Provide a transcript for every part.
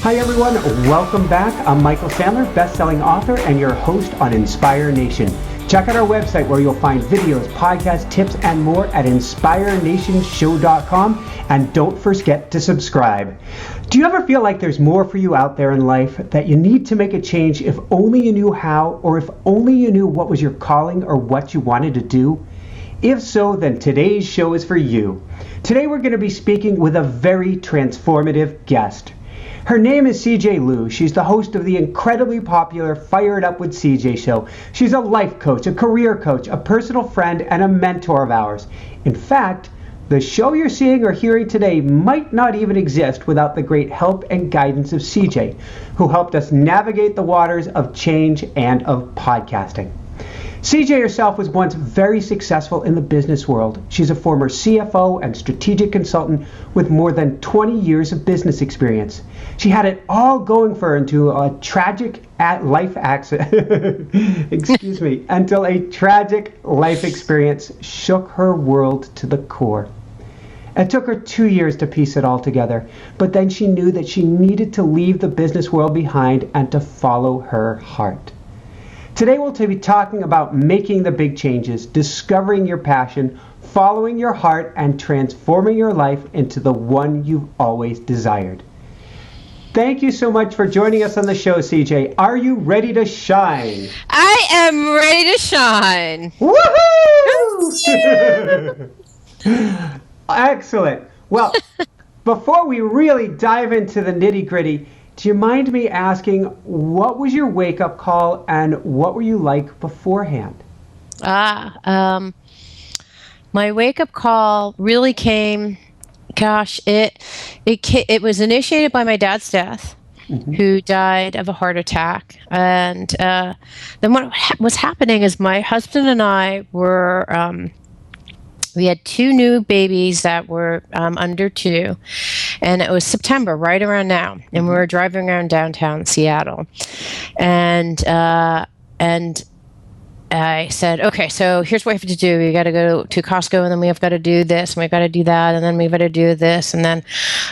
Hi everyone, welcome back. I'm Michael Sandler, best-selling author and your host on Inspire Nation. Check out our website where you'll find videos, podcasts, tips, and more at inspirenationshow.com, and don't forget to subscribe. Do you ever feel like there's more for you out there in life, that you need to make a change if only you knew how, or if only you knew what was your calling or what you wanted to do? If so, then today's show is for you. Today we're going to be speaking with a very transformative guest. Her name is CJ Liu. She's the host of the incredibly popular Fire It Up with CJ show. She's a life coach, a career coach, a personal friend, and a mentor of ours. In fact, the show you're seeing or hearing today might not even exist without the great help and guidance of CJ, who helped us navigate the waters of change and of podcasting. CJ herself was once very successful in the business world. She's a former CFO and strategic consultant with more than 20 years of business experience. She had it all going for her until a tragic life accident, until a tragic life experience shook her world to the core. It took her 2 years to piece it all together, but then she knew that she needed to leave the business world behind and to follow her heart. Today we'll be talking about making the big changes, discovering your passion, following your heart, and transforming your life into the one you've always desired. Thank you so much for joining us on the show, CJ. Are you ready to shine? I am ready to shine. Woohoo! Excellent. Well, before we really dive into the nitty-gritty, do you mind me asking, what was your wake-up call and what were you like beforehand? My wake-up call really came, it was initiated by my dad's death, who died of a heart attack. And then what was happening is my husband and I were... we had two new babies that were under 2, and it was September, right around now, and we were driving around downtown Seattle, and I said, okay, so here's what we have to do. We got to go to Costco, and then we've got to do this, and we've got to do that, and then we've got to do this, and then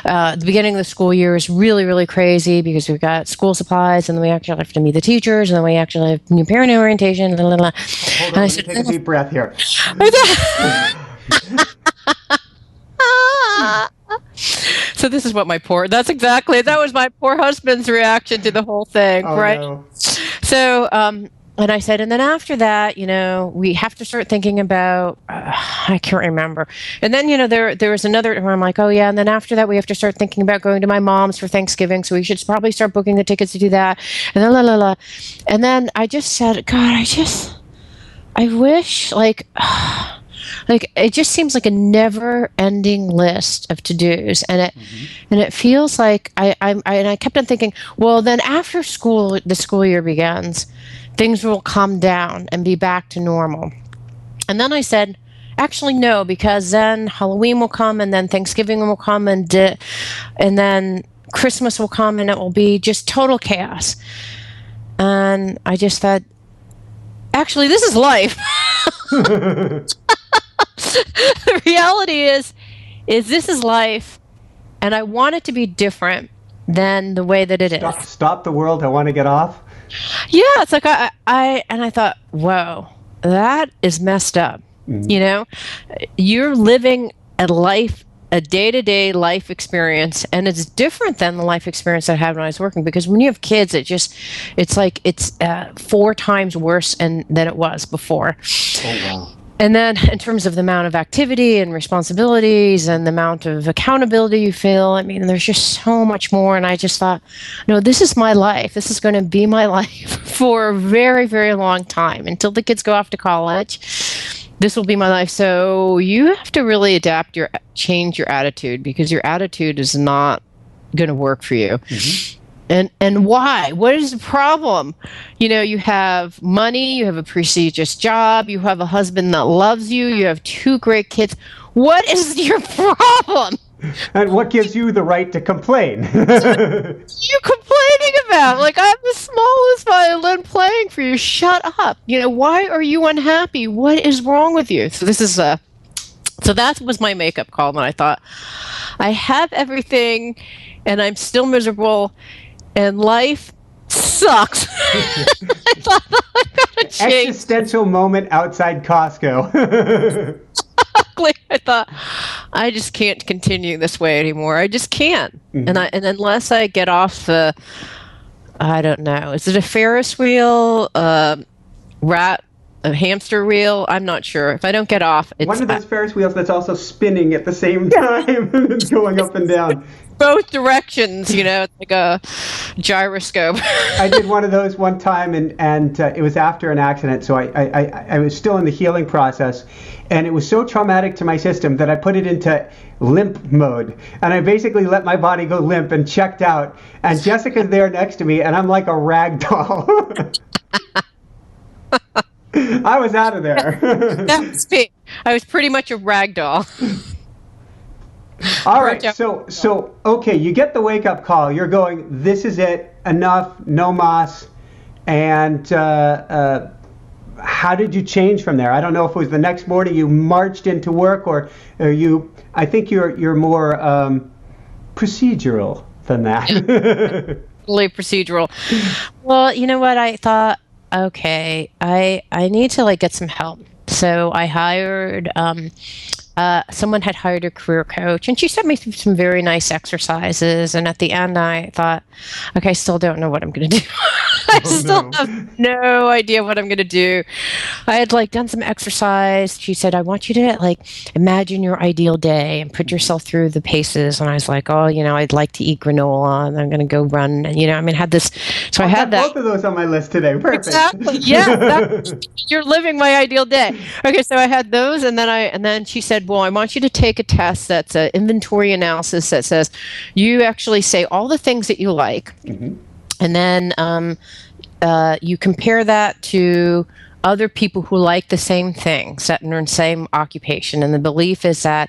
the beginning of the school year is really, really crazy because we've got school supplies, and then we actually have to meet the teachers, and then we actually have new parent orientation, blah, blah, blah. Hold on, let me take a deep breath here. So this is what that was my poor husband's reaction to the whole thing, right? No. So, and I said, and then after that, we have to start thinking about, I can't remember. And then, there was another where I'm like, oh yeah. And then after that, we have to start thinking about going to my mom's for Thanksgiving. So we should probably start booking the tickets to do that. And then, And then I just said, God, I wish, like it just seems like a never-ending list of to-dos, and it feels like I kept on thinking, well, then after the school year begins, things will calm down and be back to normal. And then I said, actually no, because then Halloween will come, and then Thanksgiving will come, and then Christmas will come, and it will be just total chaos. And I just thought, actually, this is life. The reality is this is life, and I want it to be different than the way that it is. Stop the world, I want to get off? Yeah, it's like I thought, whoa, that is messed up. You're living a day-to-day life experience, and it's different than the life experience I had when I was working, because when you have kids, it's 4 times worse than it was before. Oh, wow. And then in terms of the amount of activity and responsibilities and the amount of accountability you feel, there's just so much more. And I just thought, no, this is my life. This is going to be my life for a very, very long time until the kids go off to college. This will be my life. So you have to really change your attitude, because your attitude is not going to work for you. Mm-hmm. And why? What is the problem? You have money, you have a prestigious job, you have a husband that loves you, you have 2 great kids. What is your problem? And what gives you the right to complain? What are you complaining about? Like, I'm the smallest violin playing for you. Shut up. Why are you unhappy? What is wrong with you? So that was my makeup call, and I thought, I have everything, and I'm still miserable, and life sucks. I thought I gotta change. Existential moment outside Costco. I thought I just can't continue this way anymore. I just can't. And unless I get off the, I don't know, is it a Ferris wheel, a hamster wheel? I'm not sure. If I don't get off, it's one of those Ferris wheels that's also spinning at the same time. It's going up and down. Both directions, it's like a gyroscope. I did one of those one time, and it was after an accident, so I was still in the healing process, and it was so traumatic to my system that I put it into limp mode, and I basically let my body go limp and checked out, and Jessica's there next to me, and I'm like a rag doll. I was out of there. That was me. I was pretty much a rag doll. All right, so okay, you get the wake-up call. You're going, this is it, enough, no mas. And how did you change from there? I don't know if it was the next morning you marched into work, or you. I think you're more procedural than that. Yeah, totally procedural. Well, you know what? I thought, okay, I need to get some help. So I hired. Someone had hired a career coach, and she sent me through some very nice exercises. And at the end, I thought, okay, I still don't know what I'm going to do. I still have no idea what I'm going to do. I had done some exercise. She said, I want you to imagine your ideal day and put yourself through the paces. And I was like, oh, I'd like to eat granola, and I'm going to go run. And had this. So I had that. Both of those on my list today. Perfect. Exactly. Yeah, you're living my ideal day. Okay, so I had those, and then she said, well, I want you to take a test that's an inventory analysis that says you actually say all the things that you like, and then you compare that to other people who like the same things that are in the same occupation. And the belief is that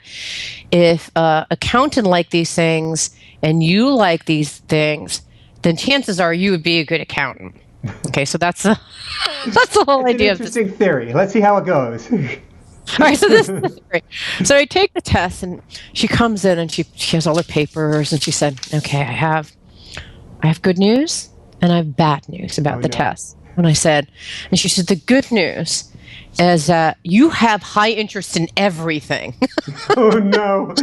if an accountant like these things and you like these things, then chances are you would be a good accountant. Okay, so that's the whole idea. Interesting theory. Let's see how it goes. All right, so this is the theory. So I take the test, and she comes in, and she has all her papers, and she said, okay, I have good news, and I have bad news about the test. And I said, and she said, the good news is that you have high interest in everything. Oh, no.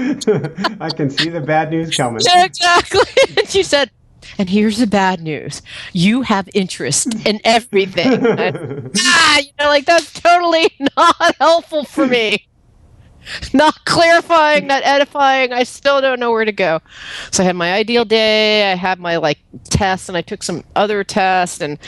I can see the bad news coming. Exactly. And she said, and here's the bad news. You have interest in everything. That's totally not helpful for me. Not clarifying, not edifying. I still don't know where to go. So I had my ideal day. I had my tests, and I took some other tests, and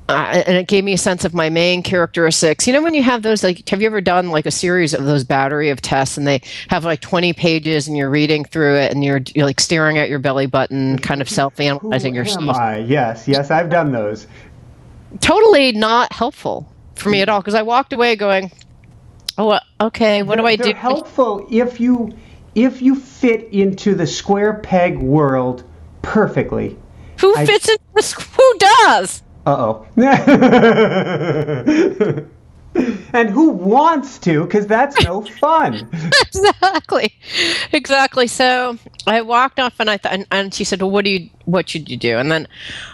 it gave me a sense of my main characteristics. When you have those, have you ever done a series of those battery of tests, and they have 20 pages, and you're reading through it, and you're staring at your belly button, kind of self-analyzing yourself? Yes, I've done those. Totally not helpful for me at all, because I walked away going, oh, okay, what do I do? They're helpful if you fit into the square peg world perfectly. Who fits into this? Who does? Uh-oh. And who wants to? Because that's no fun. Exactly. So I walked off, and I thought, and she said, well, what should you do? And then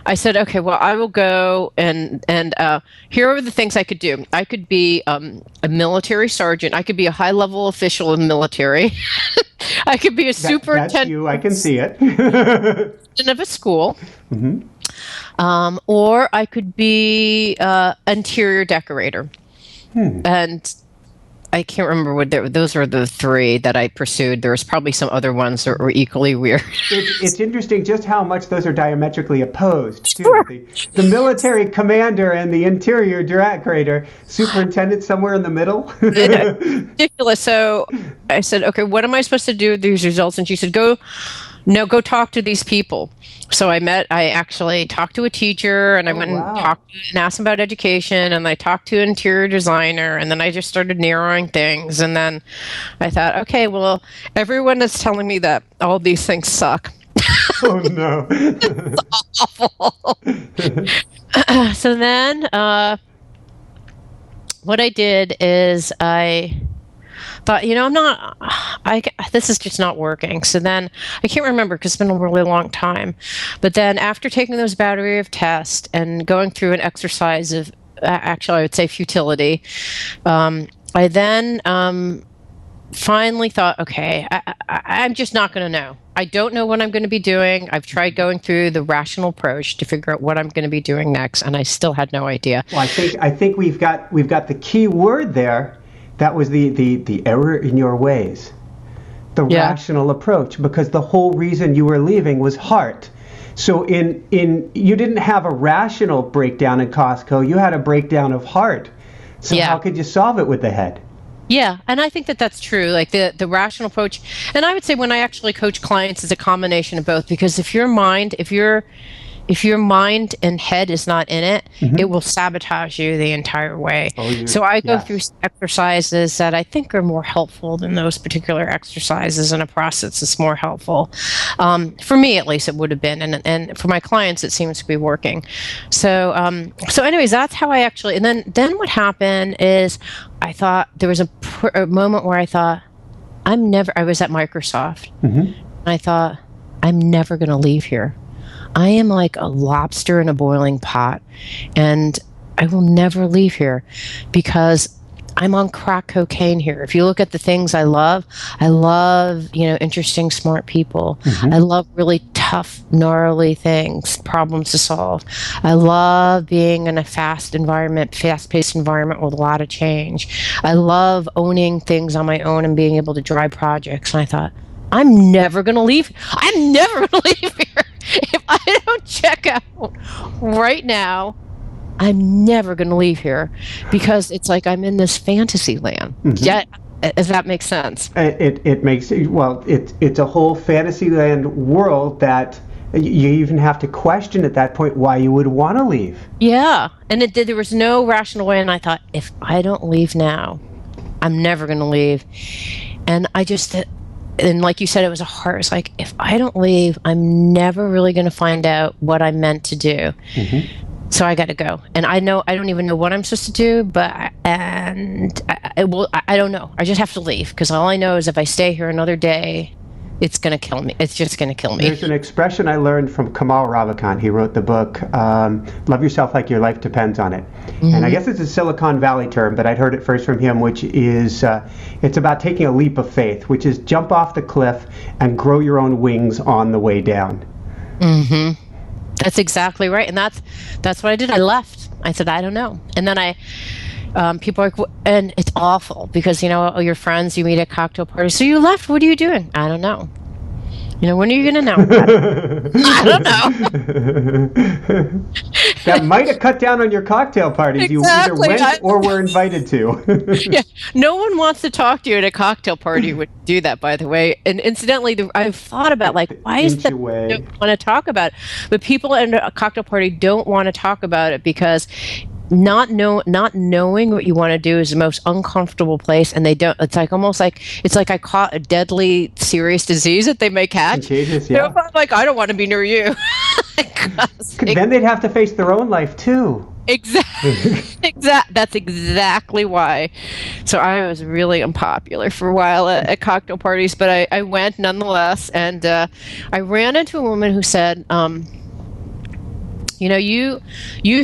I said, okay, well, I will go and here are the things I could do. I could be a military sergeant. I could be a high-level official in the military. I could be a superintendent. That's you. I can see it. Of a school. Or I could be interior decorator. And I can't remember what those are the three that I pursued. There's probably some other ones that were equally weird. It's interesting just how much those are diametrically opposed, too. Sure. The military commander and the interior decorator, superintendent somewhere in the middle. Ridiculous. So I said, okay, what am I supposed to do with these results? And she said, go talk to these people. So I actually talked to a teacher, and I went and talked and asked them about education, and I talked to an interior designer, and then I just started narrowing things. And then I thought, okay, well, everyone is telling me that all these things suck. Oh, no. It's awful. So then what I did is I thought, this is just not working. So then I can't remember because it's been a really long time. But then after taking those battery of tests and going through an exercise of, actually, I would say futility, I then finally thought, okay, I'm just not going to know. I don't know what I'm going to be doing. I've tried going through the rational approach to figure out what I'm going to be doing next, and I still had no idea. Well, I think we've got the key word there. That was the error in your ways, the rational approach, because the whole reason you were leaving was heart. So you didn't have a rational breakdown in Costco. You had a breakdown of heart. So how could you solve it with the head? Yeah, and I think that that's true, like the rational approach. And I would say when I actually coach clients, it's a combination of both, because if your mind and head is not in it, it will sabotage you the entire way. So I go through exercises that I think are more helpful than those particular exercises in a process that's more helpful. For me, at least, it would have been. And for my clients, it seems to be working. So anyways, that's how I actually, and then what happened is I thought there was a moment where I thought, I was at Microsoft, and I thought, I'm never going to leave here. I am like a lobster in a boiling pot, and I will never leave here because I'm on crack cocaine here. If you look at the things I love, interesting, smart people. I love really tough, gnarly things, problems to solve. I love being in a fast-paced environment with a lot of change. I love owning things on my own and being able to drive projects. And I thought, I'm never going to leave. I'm never going to leave here. If I don't check out right now, I'm never going to leave here, because it's like I'm in this fantasy land. Does that make sense? It makes, well, it's a whole fantasy land world that you even have to question at that point why you would want to leave. Yeah, and there was no rational way, and I thought, if I don't leave now, I'm never going to leave. And and like you said, it was it's like, if I don't leave, I'm never really going to find out what I'm meant to do. So I got to go. And I don't even know what I'm supposed to do, but I don't know. I just have to leave, because all I know is if I stay here another day, it's going to kill me. It's just going to kill me. There's an expression I learned from Kamal Ravikant. He wrote the book, Love Yourself Like Your Life Depends on It. And I guess it's a Silicon Valley term, but I'd heard it first from him, which is, it's about taking a leap of faith, which is jump off the cliff and grow your own wings on the way down. That's exactly right. And that's what I did. I left. I said, I don't know. And then people are like, and it's awful because, your friends you meet at cocktail parties. So you left. What are you doing? I don't know. When are you going to know? I don't know. That might have cut down on your cocktail parties. Exactly. You either went or were invited to. Yeah. No one wants to talk to you at a cocktail party would do that, by the way. And incidentally, I've thought about, why is that people don't want to talk about it? But people at a cocktail party don't want to talk about it because not knowing what you want to do is the most uncomfortable place, and they don't. It's like I caught a deadly, serious disease that they may catch. Contagious, yeah. So I'm I don't want to be near you. Then they'd have to face their own life too. Exactly. That's exactly why. So I was really unpopular for a while at cocktail parties, but I went nonetheless, and I ran into a woman who said, you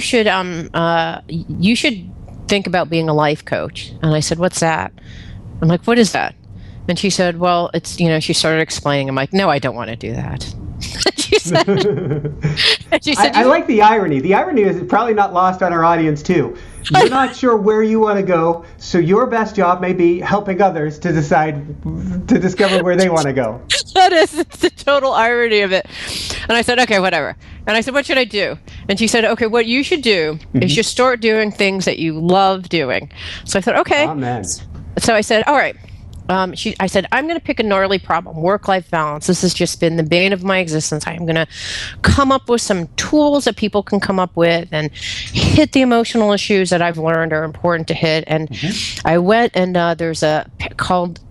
should think about being a life coach. And I said, what's that? I'm like, what is that? And she said, well, it's, she started explaining. I'm like, no, I don't want to do that. She said, I like the irony. The irony is probably not lost on our audience too. You're not sure where you want to go, so your best job may be helping others to discover where they want to go. It's the total irony of it. And I said, okay, whatever. And I said, what should I do? And she said, okay, what you should do is just start doing things that you love doing. So I thought, okay. Amen. So I said, all right. I said, I'm going to pick a gnarly problem, work-life balance. This has just been the bane of my existence. I'm going to come up with some tools that people can come up with and hit the emotional issues that I've learned are important to hit. And I went, and there's a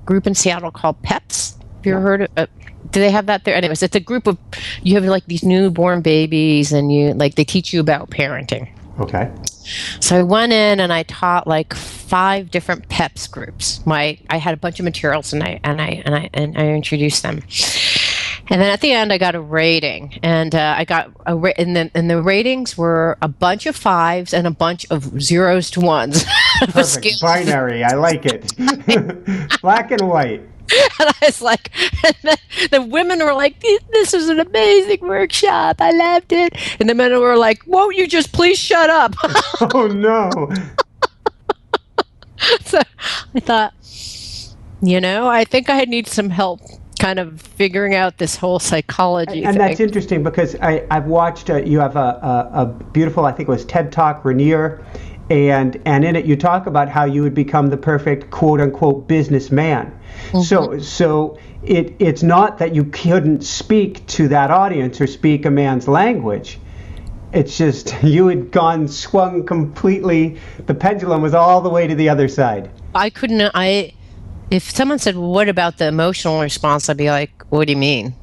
group in Seattle called PEPS. Have you ever heard of it? Do they have that there? Anyways, it's a group of, you have these newborn babies, and they teach you about parenting. Okay. So I went in and I taught like 5 different PEPs groups. I had a bunch of materials and I introduced them. And then at the end, I got a rating, and and the ratings were a bunch of 5s and a bunch of 0s to 1s. Perfect. Binary. I like it. Black and white. And I was like, and then the women were like, this was an amazing workshop. I loved it. And the men were like, won't you just please shut up? Oh, no. So I thought, I think I need some help kind of figuring out this whole psychology and thing. That's interesting because I've watched, you have a beautiful, I think it was TED Talk, Rainier, and in it you talk about how you would become the perfect quote-unquote businessman. Mm-hmm. So it's not that you couldn't speak to that audience or speak a man's language. It's just you had swung completely, the pendulum was all the way to the other side. If someone said, well, what about the emotional response? I'd be like, what do you mean?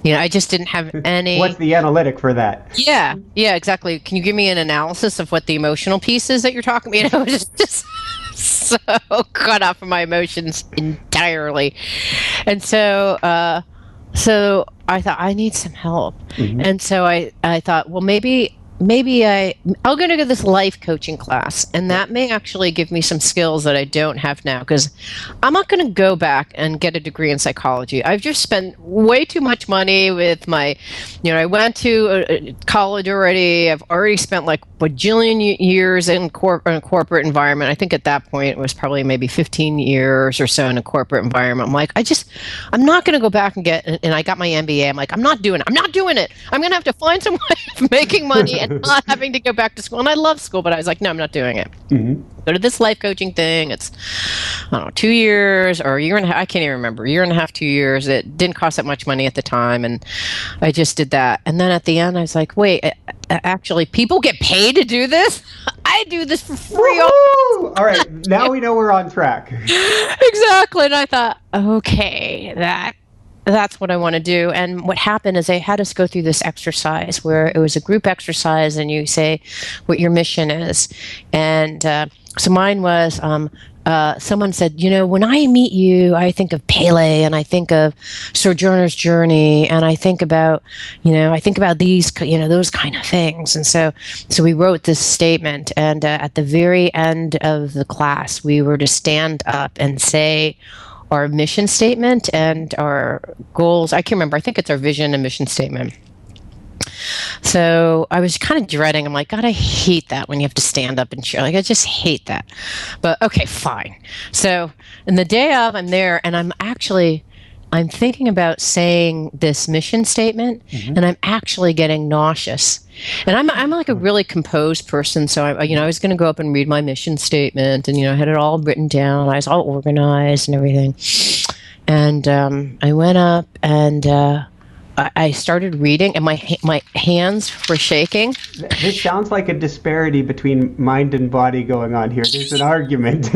I just didn't have any... What's the analytic for that? Yeah, exactly. Can you give me an analysis of what the emotional piece is that you're talking about? Just so cut off from my emotions entirely. And so I thought, I need some help. Mm-hmm. And so I thought, well, maybe I'll go to this life coaching class, and that may actually give me some skills that I don't have now, because I'm not going to go back and get a degree in psychology. I've just spent way too much money with I went to college already. I've already spent like bajillion years in a corporate environment. I think at that point it was probably maybe 15 years or so in a corporate environment. I'm like, I'm not going to go back and I got my MBA. I'm like, I'm not doing it. I'm going to have to find some way of making money and not having to go back to school. And I love school, but I was like, no, I'm not doing it. Mm-hmm. Go to this life coaching thing. It's, 2 years or a year and a half. I can't even remember. A year and a half, 2 years. It didn't cost that much money at the time. And I just did that. And then at the end, I was like, wait, actually, people get paid to do this? I do this for free. All right. Now we know we're on track. Exactly. And I thought, okay, that's what I want to do. And what happened is they had us go through this exercise where it was a group exercise, and you say what your mission is. And so mine was, someone said, when I meet you, I think of Pele, and I think of Sojourner's Journey, and I think about these, those kind of things. And so we wrote this statement, and at the very end of the class, we were to stand up and say our mission statement and our goals. I can't remember. I think it's our vision and mission statement. So I was kind of dreading. I'm like, God, I hate that when you have to stand up and share. Like, I just hate that. But okay, fine. So in the day of, I'm there, and I'm thinking about saying this mission statement, mm-hmm. and I'm actually getting nauseous. And I'm like a really composed person, so I was going to go up and read my mission statement, and I had it all written down. I was all organized and everything. And I went up and I started reading, and my hands were shaking. This sounds like a disparity between mind and body going on here. There's an argument.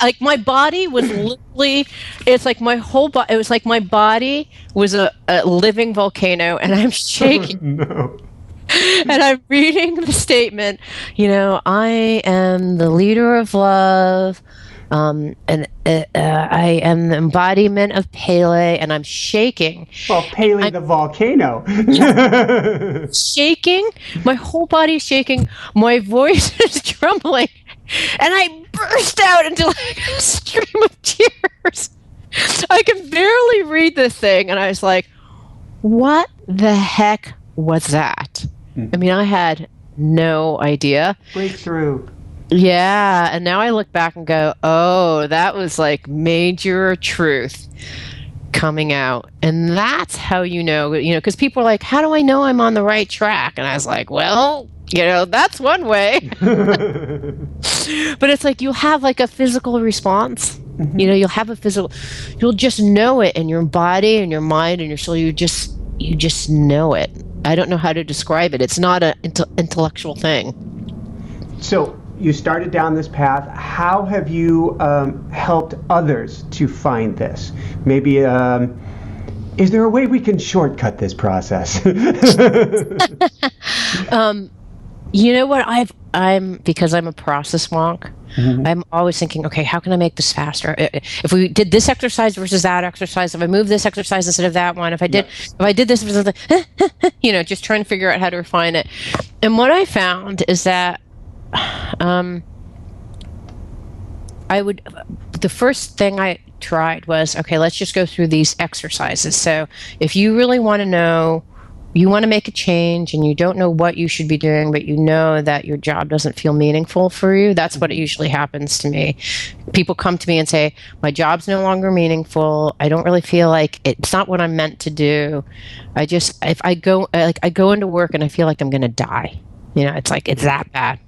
Like my body was literally, it's like my whole body, it was like my body was a living volcano, and I'm shaking. Oh, no. And I'm reading the statement, I am the leader of love. And I am the embodiment of Pele, and I'm shaking. Well, Pele the volcano. Shaking. My whole body's shaking. My voice is trembling. And I burst out into like a stream of tears. I can barely read this thing. And I was like, what the heck was that? I mean, I had no idea. Breakthrough. Yeah, and now I look back and go, oh, that was like major truth coming out. And that's how because people are like, how do I know I'm on the right track? And I was like, well, that's one way. But it's like you'll have like a physical response. Mm-hmm. You'll just know it in your body and your mind and your soul. You just know it. I don't know how to describe it. It's not an intellectual thing. So you started down this path. How have you helped others to find this? Maybe, is there a way we can shortcut this process? You know what? because I'm a process wonk, Mm-hmm. I'm always thinking, okay, how can I make this faster? If we did this exercise versus that exercise, if I move this exercise instead of that one, if I did this versus just trying to figure out how to refine it. And what I found is that the first thing I tried was, okay, let's just go through these exercises. So if you really want to know, you want to make a change and you don't know what you should be doing, but you know that your job doesn't feel meaningful for you, that's what usually happens to me. People come to me and say, my job's no longer meaningful. I don't really feel like it's not what I'm meant to do. If I go into work and I feel like I'm going to die, it's like, it's that bad.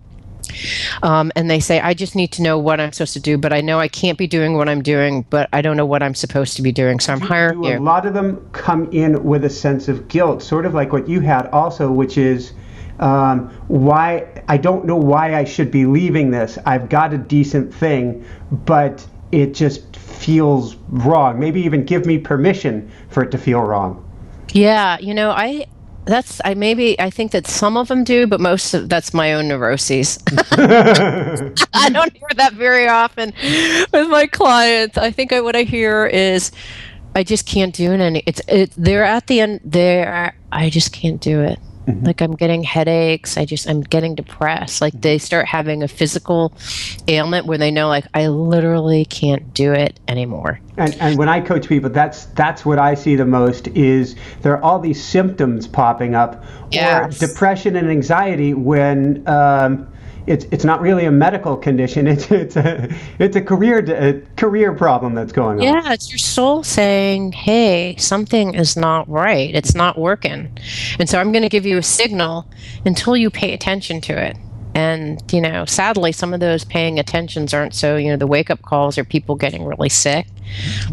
And they say, I just need to know what I'm supposed to do, but I know I can't be doing what I'm doing, but I don't know what I'm supposed to be doing, so I'm hiring you. A lot of them come in with a sense of guilt, sort of like what you had also, which is why I don't know why I should be leaving this. I've got a decent thing, but it just feels wrong. Maybe even give me permission for it to feel wrong. Yeah, I think that some of them do, but that's my own neuroses. I don't hear that very often with my clients. I think what I hear is, I just can't do it. They're at the end there. I just can't do it. Mm-hmm. Like I'm getting headaches. I'm getting depressed. Like they start having a physical ailment where they know, like, I literally can't do it anymore. And when I coach people, that's what I see the most is there are all these symptoms popping up, or depression and anxiety when it's not really a medical condition. It's a career problem that's going on. Yeah, it's your soul saying, hey, something is not right. It's not working. And so I'm going to give you a signal until you pay attention to it. And, sadly, some of those paying attentions aren't so, the wake-up calls are people getting really sick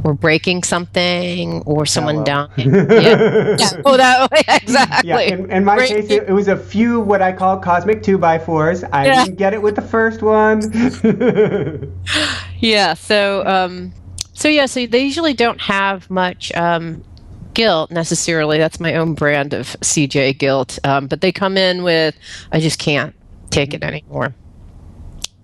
or breaking something or someone dying. Yeah. Oh, that way, exactly. Yeah, in my case, it was a few what I call cosmic 2x4s. I didn't get it with the first one. Yeah, so they usually don't have much guilt necessarily. That's my own brand of CJ guilt. But they come in with, I just can't take it anymore.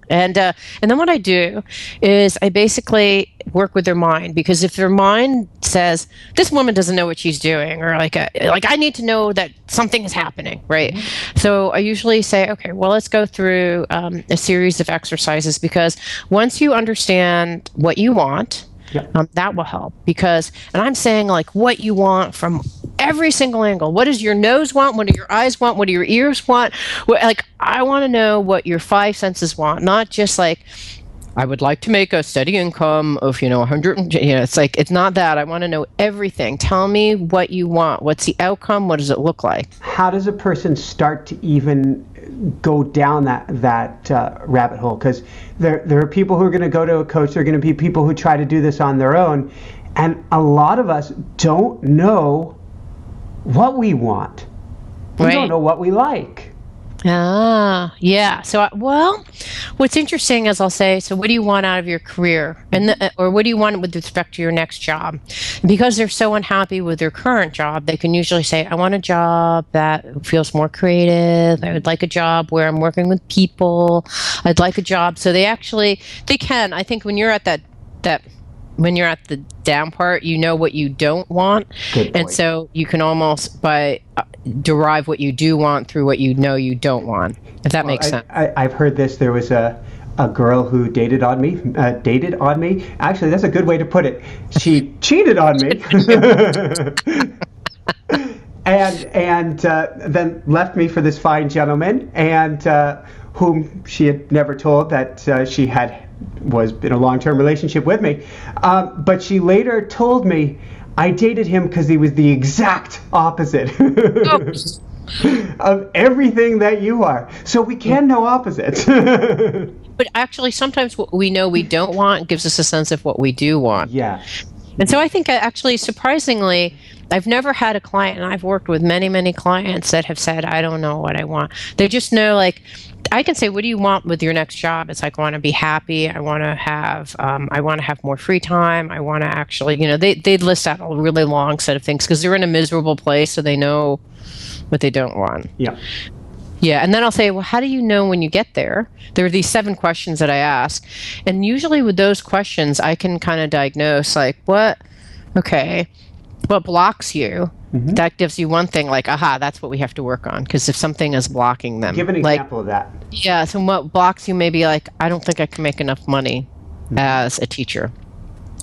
And then what I do is I basically work with their mind, because if their mind says, this woman doesn't know what she's doing, or like I need to know that something is happening, right? Mm-hmm. So I usually say, okay, well, let's go through a series of exercises, because once you understand what you want, that will help. And I'm saying, like, what you want from every single angle. What does your nose want? What do your eyes want? What do your ears want? I want to know what your five senses want, not just like, I would like to make a steady income of, 100. It's like, it's not that. I want to know everything. Tell me what you want. What's the outcome? What does it look like? How does a person start to even go down that rabbit hole? Because there are people who are going to go to a coach. There are going to be people who try to do this on their own. And a lot of us don't know what we want. We don't know what we like. Yeah. So, what's interesting is I'll say, so what do you want out of your career? Or what do you want with respect to your next job? Because they're so unhappy with their current job, they can usually say, I want a job that feels more creative. I would like a job where I'm working with people. I'd like a job. So they can. I think when you're at when you're at the down part, you know what you don't want. And so you can almost derive what you do want through what you know you don't want, if that makes sense. I've heard this. There was a girl who dated on me. Actually, that's a good way to put it. She cheated on me. and then left me for this fine gentleman, and whom she had never told that she was in a long-term relationship with me. But she later told me I dated him because he was the exact opposite of everything that you are. So we can know opposites. But actually, sometimes what we know we don't want gives us a sense of what we do want. Yeah. And so I think actually, surprisingly, I've never had a client, and I've worked with many, many clients that have said, I don't know what I want. They just know, like, I can say, what do you want with your next job? It's like, I want to be happy. I want to have more free time. I want to actually, they list out a really long set of things because they're in a miserable place, so they know what they don't want. Yeah. Yeah, and then I'll say, well, how do you know when you get there? There are these 7 questions that I ask. And usually with those questions, I can kind of diagnose what blocks you? Mm-hmm. That gives you one thing, like, aha, that's what we have to work on. Because if something is blocking them. Give an example of that. Yeah, so what blocks you may be like, I don't think I can make enough money as a teacher.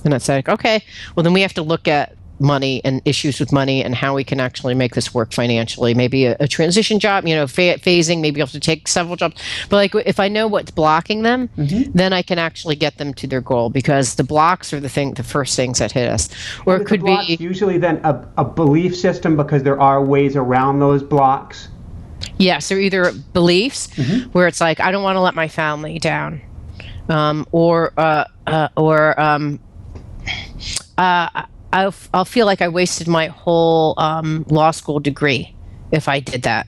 And it's like, okay, well, then we have to look at money and issues with money and how we can actually make this work financially. Maybe a transition job, phasing, maybe you have to take several jobs. But like if I know what's blocking them, then I can actually get them to their goal, because the blocks are the first things that hit us. Or it could be usually then a belief system, because there are ways around those blocks. Yes, they're either beliefs where it's like, I don't want to let my family down, I'll feel like I wasted my whole law school degree if I did that.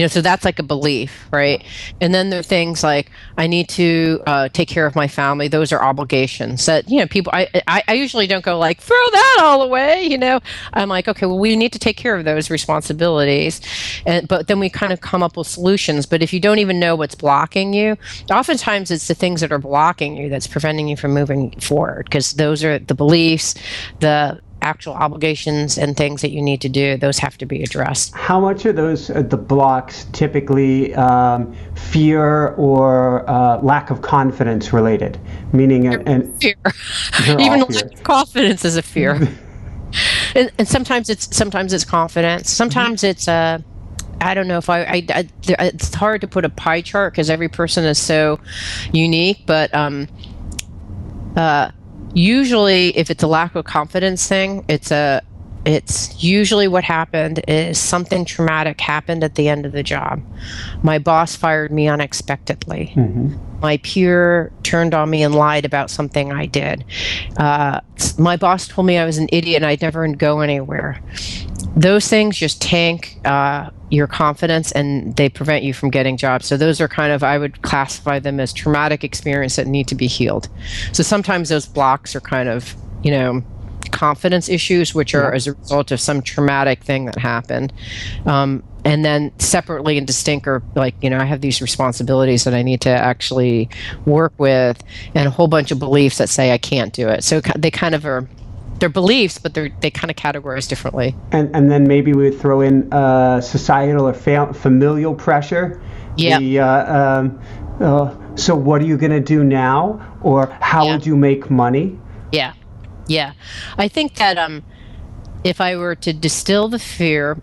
So that's like a belief, right? And then there are things like, I need to take care of my family. Those are obligations that, people, I usually don't go like, throw that all away, I'm like, okay, well, we need to take care of those responsibilities. But then we kind of come up with solutions. But if you don't even know what's blocking you, oftentimes it's the things that are blocking you that's preventing you from moving forward, because those are the beliefs, the actual obligations and things that you need to do. Those have to be addressed. How much are those the blocks typically fear or lack of confidence related? Meaning, fear. Even lack of confidence is a fear. and sometimes it's confidence. Sometimes it's I don't know if it's hard to put a pie chart because every person is so unique, but usually, if it's a lack of confidence thing, it's usually what happened is something traumatic happened at the end of the job. My boss fired me unexpectedly. My peer turned on me and lied about something I did. My boss told me I was an idiot and I'd never go anywhere. Those things just tank your confidence and they prevent you from getting jobs. So those are kind of, I would classify them as traumatic experience that need to be healed. So sometimes those blocks are kind of, confidence issues, which are as a result of some traumatic thing that happened. And then separately and distinct are like, I have these responsibilities that I need to actually work with, and a whole bunch of beliefs that say I can't do it. So they kind of are, they're beliefs, but they kind of categorize differently. And then maybe we would throw in societal or familial pressure. Yeah. So what are you going to do now? Or how would you make money? Yeah. Yeah. I think that if I were to distill the fear,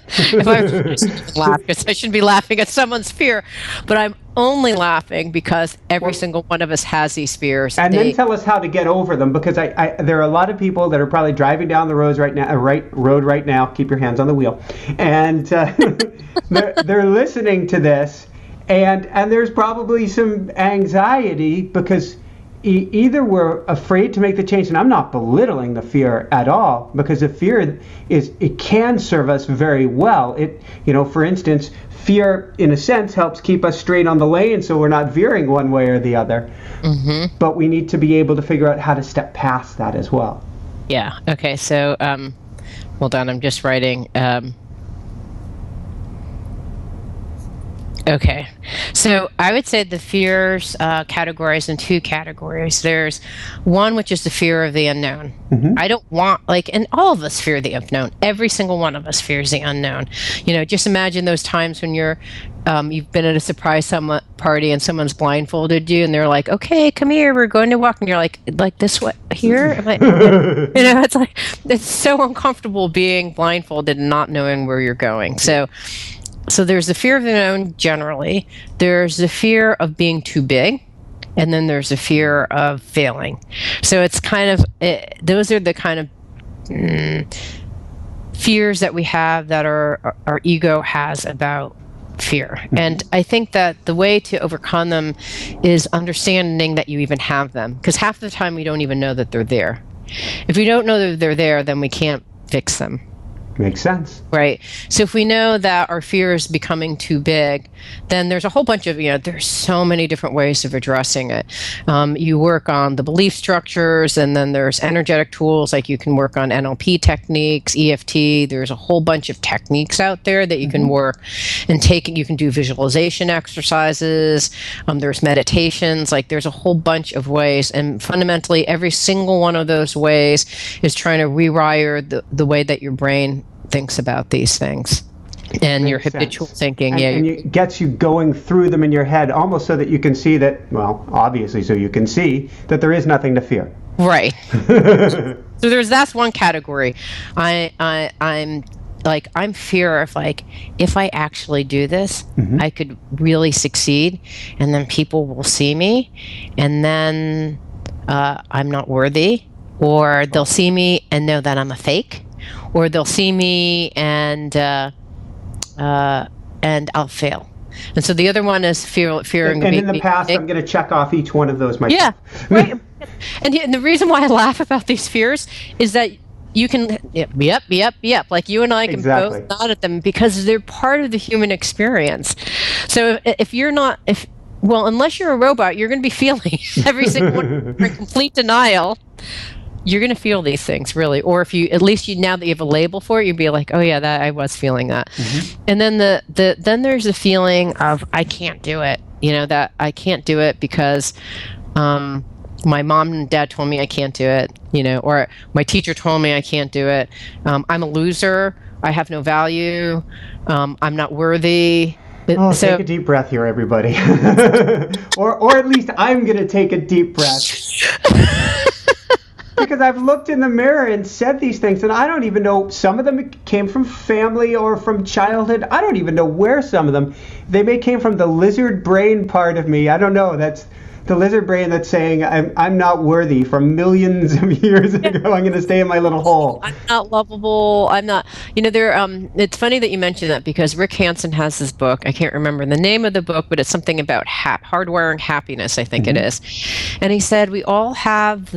if I were to laugh, because I shouldn't be laughing at someone's fear, but I'm only laughing because every single one of us has these fears. And then tell us how to get over them, because there are a lot of people that are probably driving down the road right now. Keep your hands on the wheel, and they're listening to this, and there's probably some anxiety because either we're afraid to make the change, and I'm not belittling the fear at all, because the fear it can serve us very well. For instance, fear in a sense helps keep us straight on the lane, so we're not veering one way or the other. But we need to be able to figure out how to step past that as well. Yeah. Okay. So, hold on. I'm just writing. Okay. So I would say the fears categorized in 2 categories. There's one, which is the fear of the unknown. I don't want, and all of us fear the unknown. Every single one of us fears the unknown. Just imagine those times when you've been at a surprise party and someone's blindfolded you and they're like, okay, come here, we're going to walk. And you're like this what, here? It's like, it's so uncomfortable being blindfolded and not knowing where you're going. So there's the fear of the unknown generally. There's the fear of being too big. And then there's the fear of failing. So it's kind of, those are the kind of fears that we have that our ego has about fear. And I think that the way to overcome them is understanding that you even have them. Because half the time we don't even know that they're there. If we don't know that they're there, then we can't fix them. Makes sense. Right. So if we know that our fear is becoming too big, then there's a whole bunch of, there's so many different ways of addressing it. You work on the belief structures, and then there's energetic tools, like you can work on NLP techniques, EFT. There's a whole bunch of techniques out there that you can work and you can do visualization exercises. There's meditations, like there's a whole bunch of ways. And fundamentally, every single one of those ways is trying to rewire the way that your brain thinks about these things and your habitual thinking. And it gets you going through them in your head, almost so that you can see that, well, obviously, so you can see that there is nothing to fear. Right. So that's one category. I'm fear of, like, if I actually do this, I could really succeed, and then people will see me, and then I'm not worthy, or they'll see me and know that I'm a fake, or they'll see me and I'll fail. And so the other one is fear. And in the past, I'm going to check off each one of those myself. Yeah, right. And the reason why I laugh about these fears is that you can, yep. Like you and I can both nod at them because they're part of the human experience. So if you're not, unless you're a robot, you're going to be feeling every single one in complete denial. You're going to feel these things, really. Or if now that you have a label for it, you'd be like, oh yeah, that I was feeling that. And then then there's a feeling of, I can't do it. That I can't do it because my mom and dad told me I can't do it, or my teacher told me I can't do it. I'm a loser. I have no value. I'm not worthy. Take a deep breath here, everybody. or at least I'm going to take a deep breath. Because I've looked in the mirror and said these things, and I don't even know. Some of them came from family or from childhood. I don't even know where some of them. They may came from the lizard brain part of me. I don't know. That's the lizard brain that's saying I'm not worthy from millions of years ago. I'm going to stay in my little hole. I'm not lovable. I'm not. It's funny that you mentioned that, because Rick Hansen has this book. I can't remember the name of the book, but it's something about hardwiring happiness, I think it is. And he said we all have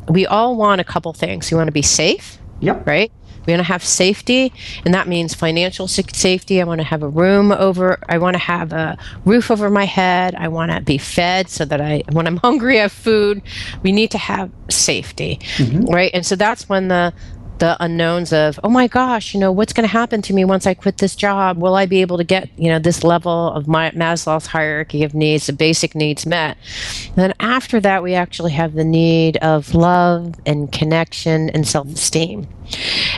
we all want a couple things. We want to be safe. Yep. Right. We want to have safety, and that means financial safety. I want to have I want to have a roof over my head. I want to be fed so that when I'm hungry, I have food. We need to have safety, right? And so that's when the unknowns of, oh my gosh, what's going to happen to me once I quit this job? Will I be able to get, this level of my Maslow's hierarchy of needs, the basic needs met? And then after that, we actually have the need of love and connection and self-esteem.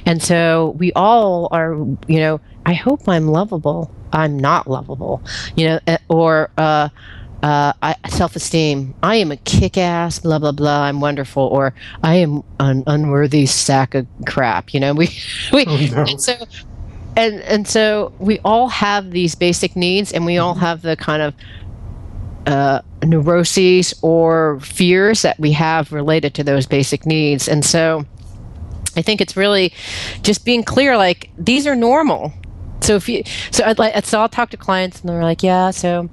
And so we all are, I hope I'm lovable. I'm not lovable, or self-esteem. I am a kick-ass, blah, blah, blah. I'm wonderful. Or I am an unworthy sack of crap. And so we all have these basic needs, and we all have the kind of neuroses or fears that we have related to those basic needs. And so I think it's really just being clear, like, these are normal. So I'll talk to clients, and they're like, yeah, so,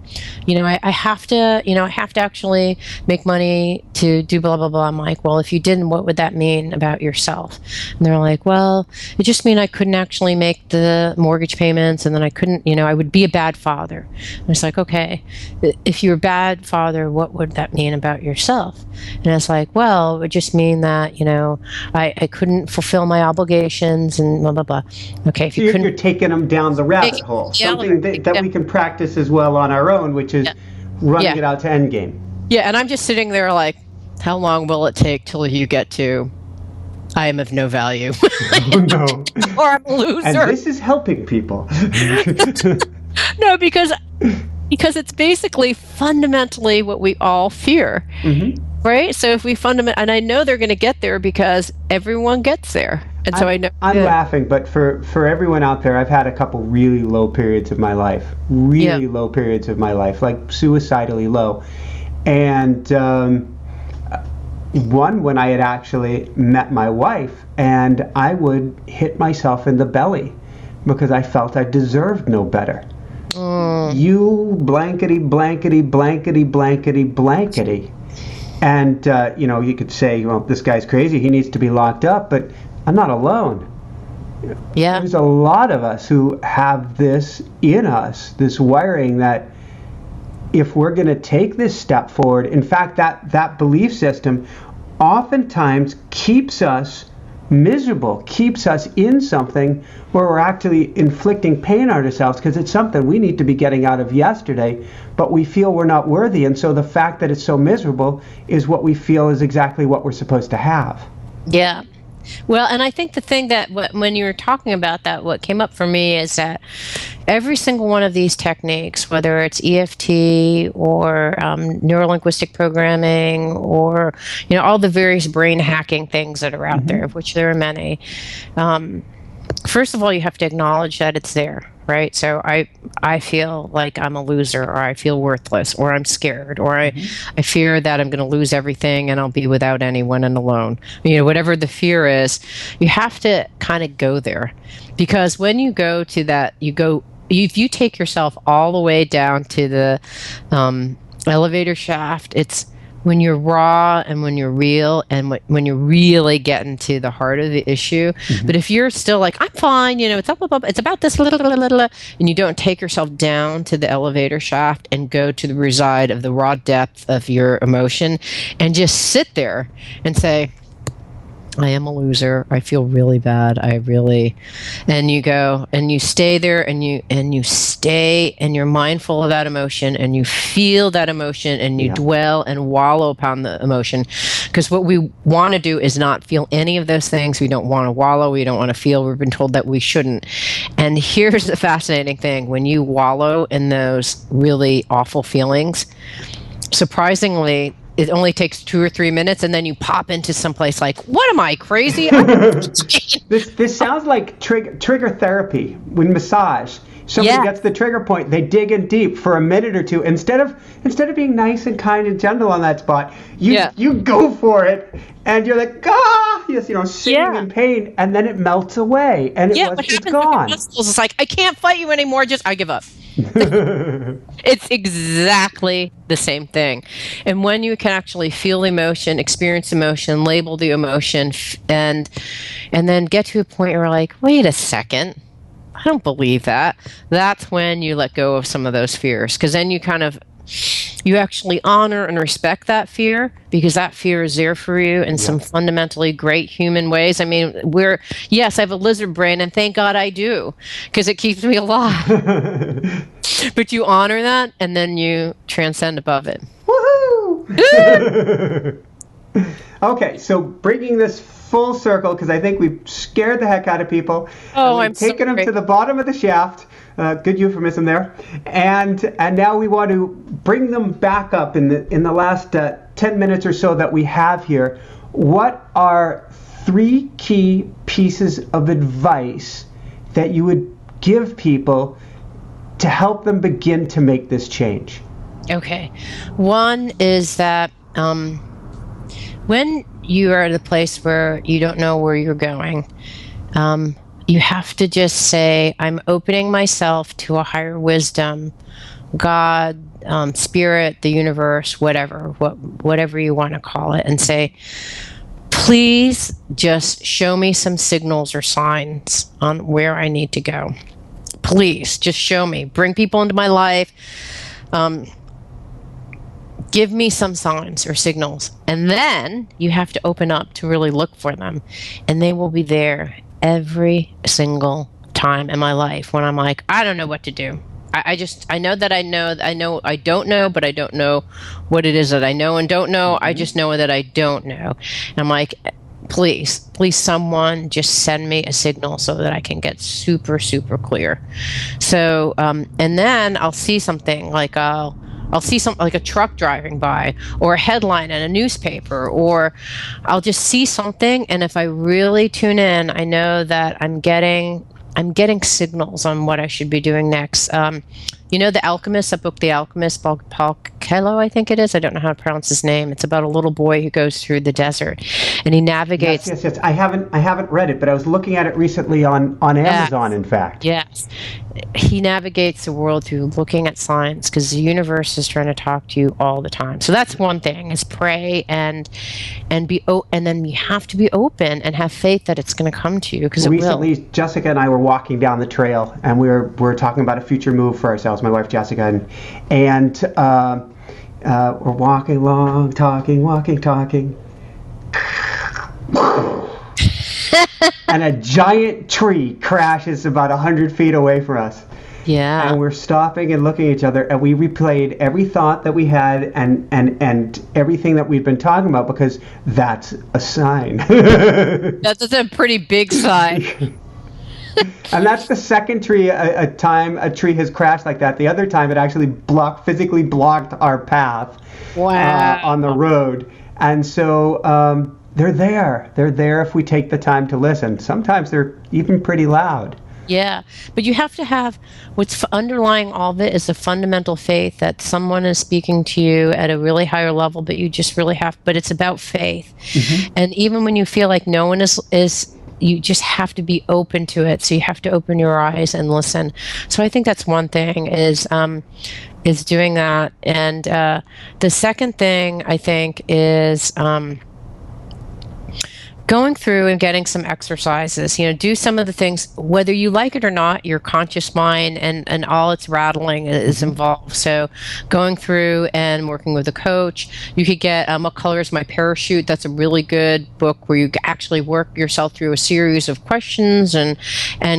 I have to actually make money to do blah, blah, blah. I'm like, well, if you didn't, what would that mean about yourself? And they're like, well, it just means I couldn't actually make the mortgage payments, and then I couldn't, I would be a bad father. And it's like, okay, if you're a bad father, what would that mean about yourself? And it's like, well, it would just mean that, I couldn't fulfill my obligations and blah, blah, blah. Okay, if you're taking them down the rabbit hole, something that we can practice as well on our own, which is running it out to endgame. Yeah, and I'm just sitting there like, how long will it take till you get to, I am of no value? Oh, no. Or I'm a loser. And this is helping people. No, because it's basically fundamentally what we all fear. Right? So if we and I know they're going to get there because everyone gets there. And so I know. I'm laughing, but for everyone out there, I've had a couple really low periods of my life. Low periods of my life, like suicidally low. And one when I had actually met my wife, and I would hit myself in the belly because I felt I deserved no better. You blankety, blankety, blankety, blankety, blankety. And, you could say, well, this guy's crazy. He needs to be locked up. But I'm not alone. Yeah. There's a lot of us who have this in us, this wiring that if we're going to take this step forward, in fact, that belief system oftentimes keeps us miserable, keeps us in something where we're actually inflicting pain on ourselves because it's something we need to be getting out of yesterday, but we feel we're not worthy. And so the fact that it's so miserable is what we feel is exactly what we're supposed to have. Yeah. Well, and I think the thing that when you were talking about that, what came up for me is that every single one of these techniques, whether it's EFT or neurolinguistic programming or all the various brain hacking things that are out there, of which there are many, first of all, you have to acknowledge that it's there, right? So I feel like I'm a loser, or I feel worthless, or I'm scared, or I fear that I'm going to lose everything and I'll be without anyone and alone. Whatever the fear is, you have to kind of go there, because when you go to that, if you take yourself all the way down to the elevator shaft, it's when you're raw and when you're real and when you're really getting to the heart of the issue. But if you're still like, I'm fine, it's up, it's about this, and you don't take yourself down to the elevator shaft and go to the reside of the raw depth of your emotion and just sit there and say, I am a loser. I feel really bad. And you go and you stay there and you stay and you're mindful of that emotion and you feel that emotion and you dwell and wallow upon the emotion. Because what we want to do is not feel any of those things. We don't want to wallow. We don't want to feel. We've been told that we shouldn't. And here's the fascinating thing. When you wallow in those really awful feelings, surprisingly, it only takes 2 or 3 minutes, and then you pop into someplace like, what am I, crazy? This sounds like trigger therapy. When massage, somebody gets the trigger point, they dig in deep for a minute or two. Instead of being nice and kind and gentle on that spot, you go for it, and you're like, singing in pain, and then it melts away, and it's gone. It's like, I can't fight you anymore. I give up. It's exactly the same thing. And when you can actually feel emotion, experience emotion, label the emotion, and then get to a point where you're like, wait a second, I don't believe that. That's when you let go of some of those fears, because then you actually honor and respect that fear, because that fear is there for you in some fundamentally great human ways. I mean, I have a lizard brain, and thank God I do, because it keeps me alive. But you honor that, and then you transcend above it. Woohoo! Okay, so bringing this full circle, because I think we've scared the heck out of people. I'm taken them to the bottom of the shaft. Good euphemism there. And now we want to bring them back up in the last 10 minutes or so that we have here. What are 3 key pieces of advice that you would give people to help them begin to make this change? Okay. One is that when you are at a place where you don't know where you're going, you have to just say, I'm opening myself to a higher wisdom, God, spirit, the universe, whatever you want to call it, and say, please just show me some signals or signs on where I need to go. Please just show me. Bring people into my life. Give me some signs or signals. And then you have to open up to really look for them. And they will be there every single time in my life when I'm like, I don't know what to do. I know that I know I don't know, but I don't know what it is that I know and don't know. I just know that I don't know. And I'm like, please someone just send me a signal so that I can get super, super clear. So, and then I'll see something like I'll see something like a truck driving by, or a headline in a newspaper, or I'll just see something. And if I really tune in, I know that I'm getting signals on what I should be doing next. You know, The Alchemist, that book, The Alchemist, Paul Coelho, I think it is. I don't know how to pronounce his name. It's about a little boy who goes through the desert, and he navigates. Yes. I haven't read it, but I was looking at it recently on Amazon. In fact, yes, he navigates the world through looking at signs, because the universe is trying to talk to you all the time. So that's one thing: is pray and then you have to be open and have faith that it's going to come to you, because it will. Recently, Jessica and I were walking down the trail, and we were talking about a future move for ourselves, my wife Jessica, and we're walking along, talking. And a giant tree crashes about 100 feet away from us. Yeah. And we're stopping and looking at each other, and we replayed every thought that we had and everything that we'd been talking about, because that's a sign. That's a pretty big sign. And that's the second tree time a tree has crashed like that. The other time it actually physically blocked our path. Wow. On the road. And so they're there. They're there if we take the time to listen. Sometimes they're even pretty loud. Yeah, but you have to have what's underlying all of it is a fundamental faith that someone is speaking to you at a really higher level, but you just really have, but it's about faith. Mm-hmm. And even when you feel like no one is you just have to be open to it. So you have to open your eyes and listen. So I think that's one thing is doing that. And the second thing I think is going through and getting some exercises, do some of the things, whether you like it or not, your conscious mind and all its rattling is involved. So going through and working with a coach, you could get What Color is My Parachute? That's a really good book where you actually work yourself through a series of questions and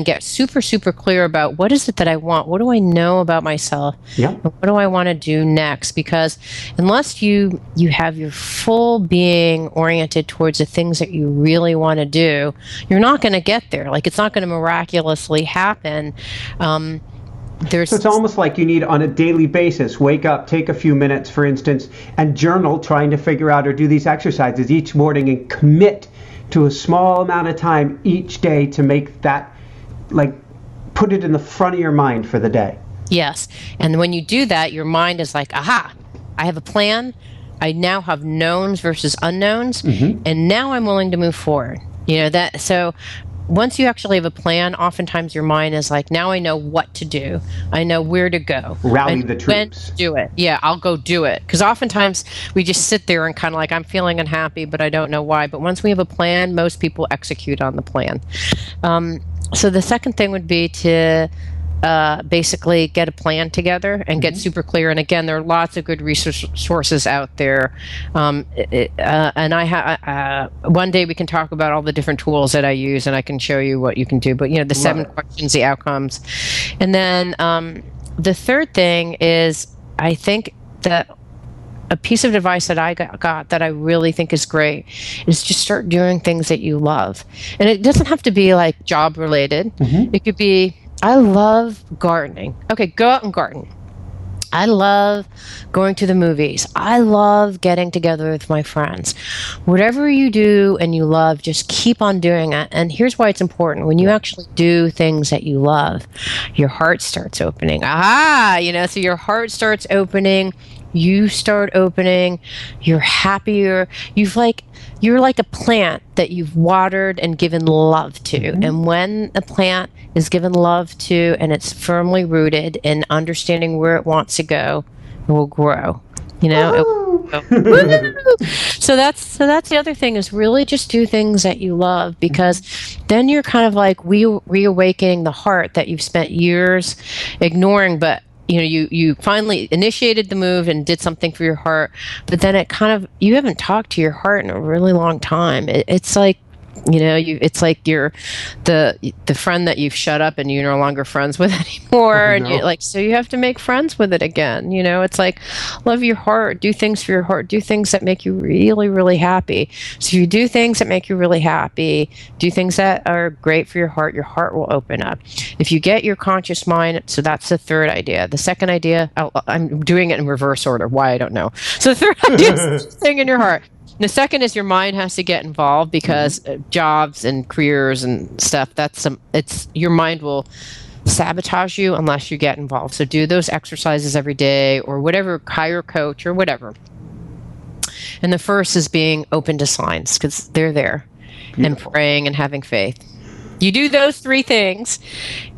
get super, super clear about what is it that I want? What do I know about myself? Yeah. What do I want to do next? Because unless you have your full being oriented towards the things that you really want to do, you're not going to get there. Like, it's not going to miraculously happen. So it's almost like you need, on a daily basis, wake up, take a few minutes, for instance, and journal, trying to figure out or do these exercises each morning and commit to a small amount of time each day to make that, like, put it in the front of your mind for the day. Yes. And when you do that, your mind is like, aha, I have a plan. I now have knowns versus unknowns, and now I'm willing to move forward. So once you actually have a plan, oftentimes your mind is like, now I know what to do. I know where to go. Rally the troops. When to do it. Yeah, I'll go do it. Because oftentimes we just sit there and kind of like, I'm feeling unhappy, but I don't know why. But once we have a plan, most people execute on the plan. So the second thing would be to basically get a plan together and get super clear. And again, there are lots of good resources out there. And one day we can talk about all the different tools that I use, and I can show you what you can do. But the 7 questions, the outcomes. And then the third thing is, I think that a piece of advice that I got that I really think is great is just start doing things that you love. And it doesn't have to be like job related. It could be, I love gardening. Okay, go out and garden. I love going to the movies. I love getting together with my friends. Whatever you do and you love, just keep on doing it. And here's why it's important. When you actually do things that you love, your heart starts opening. So your heart starts opening. You start opening. You're happier. You're like a plant that you've watered and given love to. And when a plant is given love to and it's firmly rooted in understanding where it wants to go, it will grow. So that's the other thing, is really just do things that you love, because then you're kind of like reawakening the heart that you've spent years ignoring, but you finally initiated the move and did something for your heart, but then it kind of, you haven't talked to your heart in a really long time. It's like, it's like you're the friend that you've shut up and you're no longer friends with anymore. And so you have to make friends with it again. It's like, love your heart, do things for your heart, do things that make you really, really happy. So if you do things that make you really happy, do things that are great for your heart will open up. If you get your conscious mind, so that's the third idea. The second idea, I'm doing it in reverse order. Why, I don't know. So the third idea is thing in your heart. The second is your mind has to get involved, because jobs and careers and stuff, your mind will sabotage you unless you get involved. So do those exercises every day or whatever, hire a coach or whatever. And the first is being open to signs because they're there. Beautiful. And praying and having faith. You do those 3 things,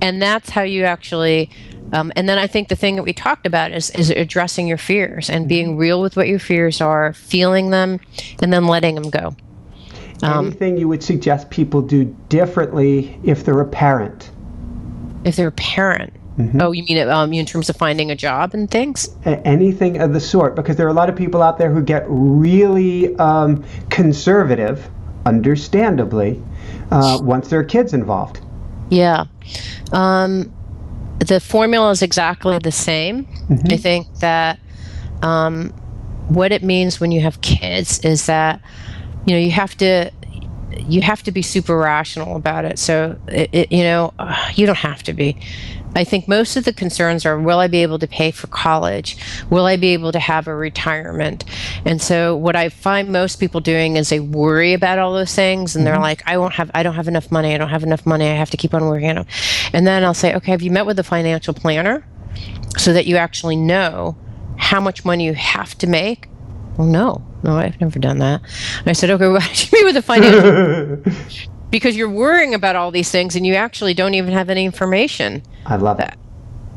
and that's how you actually, and then I think the thing that we talked about is addressing your fears and being real with what your fears are, feeling them, and then letting them go. Anything you would suggest people do differently if they're a parent? If they're a parent? Mm-hmm. Oh, you mean in terms of finding a job and things? Anything of the sort, because there are a lot of people out there who get really conservative, understandably, once there are kids involved. Yeah. The formula is exactly the same. Mm-hmm. I think that what it means when you have kids is that, you have to be super rational about it. So, you don't have to be. I think most of the concerns are, will I be able to pay for college? Will I be able to have a retirement? And so what I find most people doing is they worry about all those things, and they're like, I don't have enough money. I have to keep on working on it. And then I'll say, okay, have you met with a financial planner so that you actually know how much money you have to make? Well, no, I've never done that. And I said, okay, well, you meet with a financial because you're worrying about all these things and you actually don't even have any information. I love that.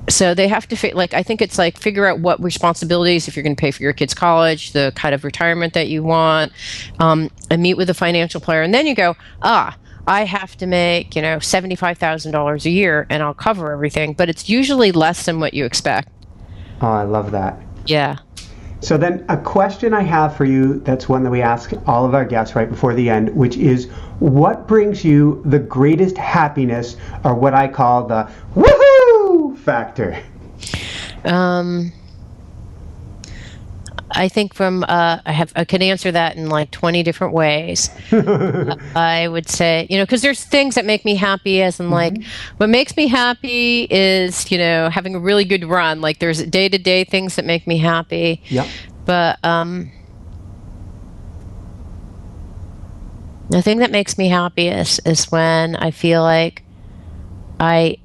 So they have to I think it's like figure out what responsibilities, if you're going to pay for your kids' college, the kind of retirement that you want, and meet with a financial planner. And then you go, I have to make, $75,000 a year and I'll cover everything. But it's usually less than what you expect. Oh, I love that. Yeah. So then a question I have for you, that's one that we ask all of our guests right before the end, which is, what brings you the greatest happiness, or what I call the woohoo factor? I think I could answer that in like 20 different ways. I would say, because there's things that make me happy, as in like, what makes me happy is, having a really good run. Like there's day-to-day things that make me happy. Yep. But the thing that makes me happiest is when I feel like I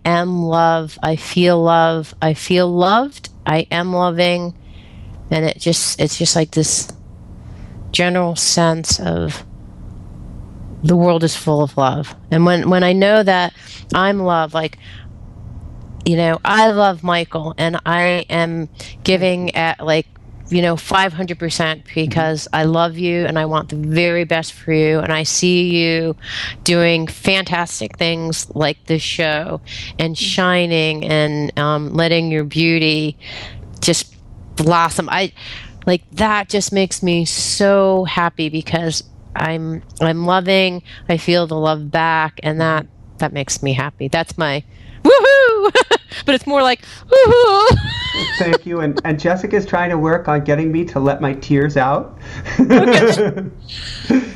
am love. I feel love. I feel loved. I am loving, and it's just like this general sense of the world is full of love. And when I know that I'm love, like, I love Michael, and I am giving at 500% because I love you and I want the very best for you, and I see you doing fantastic things like this show and shining and letting your beauty just blossom. That just makes me so happy because I'm loving, I feel the love back, and that makes me happy. That's my woohoo! But it's more like woohoo! Thank you. And Jessica's trying to work on getting me to let my tears out.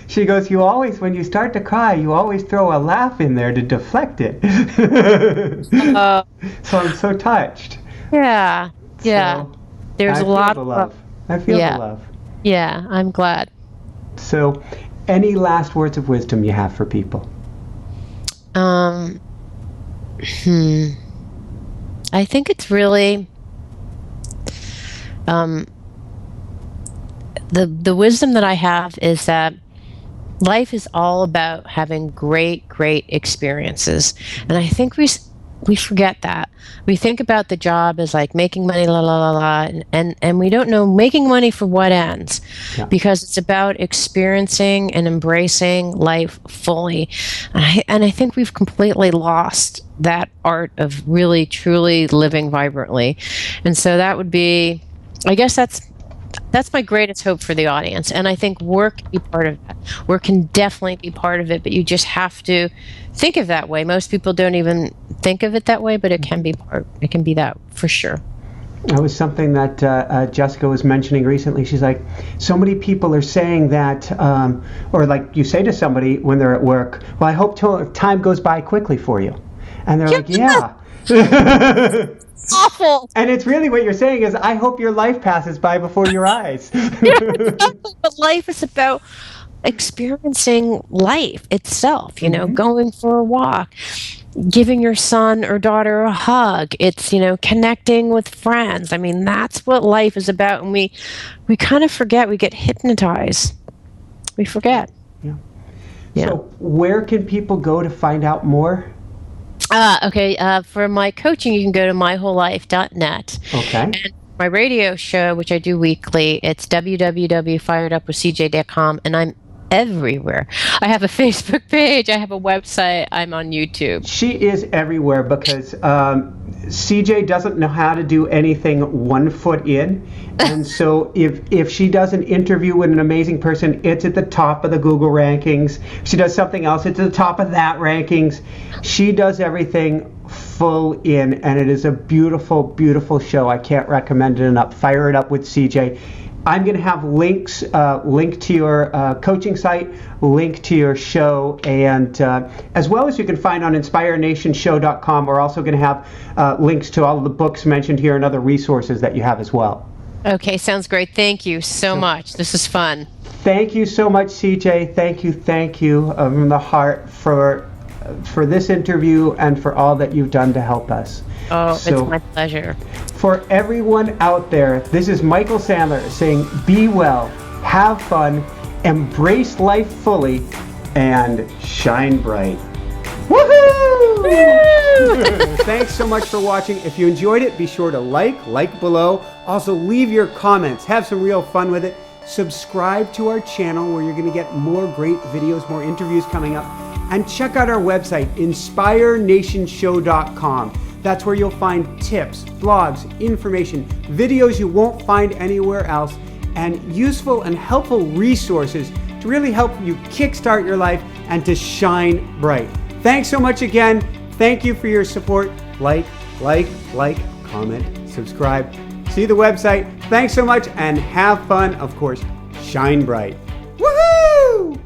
She goes, when you start to cry, you always throw a laugh in there to deflect it. So I'm so touched. Yeah. Yeah. So there's a lot of love. I feel the love. Yeah, I'm glad. So any last words of wisdom you have for people? I think it's really the wisdom that I have is that life is all about having great experiences, and I think we forget that. We think about the job as like making money, and we don't know making money for what ends, because it's about experiencing and embracing life fully. And I think we've completely lost that art of really, truly living vibrantly. And so that would be, I guess that's my greatest hope for the audience. And I think work can be part of that. Work can definitely be part of it, but you just have to think of that way. Most people don't even think of it that way, but it can be that for sure. That was something that Jessica was mentioning recently. She's like, so many people are saying that, or like you say to somebody when they're at work, well, I hope time goes by quickly for you. And they're like, yeah. Awful. And it's really what you're saying is, I hope your life passes by before your eyes. Yeah, exactly. But life is about experiencing life itself, going for a walk, giving your son or daughter a hug. It's, connecting with friends. I mean, that's what life is about. And we kind of forget, we get hypnotized. We forget. Yeah. So where can people go to find out more? Okay. For my coaching, you can go to mywholelife.net. Okay. And my radio show, which I do weekly, it's www.firedupwithcj.com, and I'm everywhere. I have a Facebook page, I have a website, I'm on YouTube. She is everywhere because CJ doesn't know how to do anything 1 foot in, and so if she does an interview with an amazing person, it's at the top of the Google rankings. If she does something else, it's at the top of that rankings. She does everything full in, and it is a beautiful, beautiful show. I can't recommend it enough. Fire It Up with CJ. I'm going to have links, link to your coaching site, link to your show, and as well as you can find on InspireNationShow.com. We're also going to have links to all of the books mentioned here and other resources that you have as well. Okay, sounds great. Thank you so much. This is fun. Thank you so much, CJ. Thank you from the heart for this interview and for all that you've done to help us. Oh, it's my pleasure. For everyone out there, this is Michael Sandler saying, be well, have fun, embrace life fully, and shine bright. Woohoo! Thanks so much for watching. If you enjoyed it, be sure to like below. Also, leave your comments. Have some real fun with it. Subscribe to our channel where you're going to get more great videos, more interviews coming up. And check out our website, InspireNationShow.com. That's where you'll find tips, blogs, information, videos you won't find anywhere else, and useful and helpful resources to really help you kickstart your life and to shine bright. Thanks so much again. Thank you for your support. Like, comment, subscribe. See the website. Thanks so much and have fun. Of course, shine bright. Woohoo!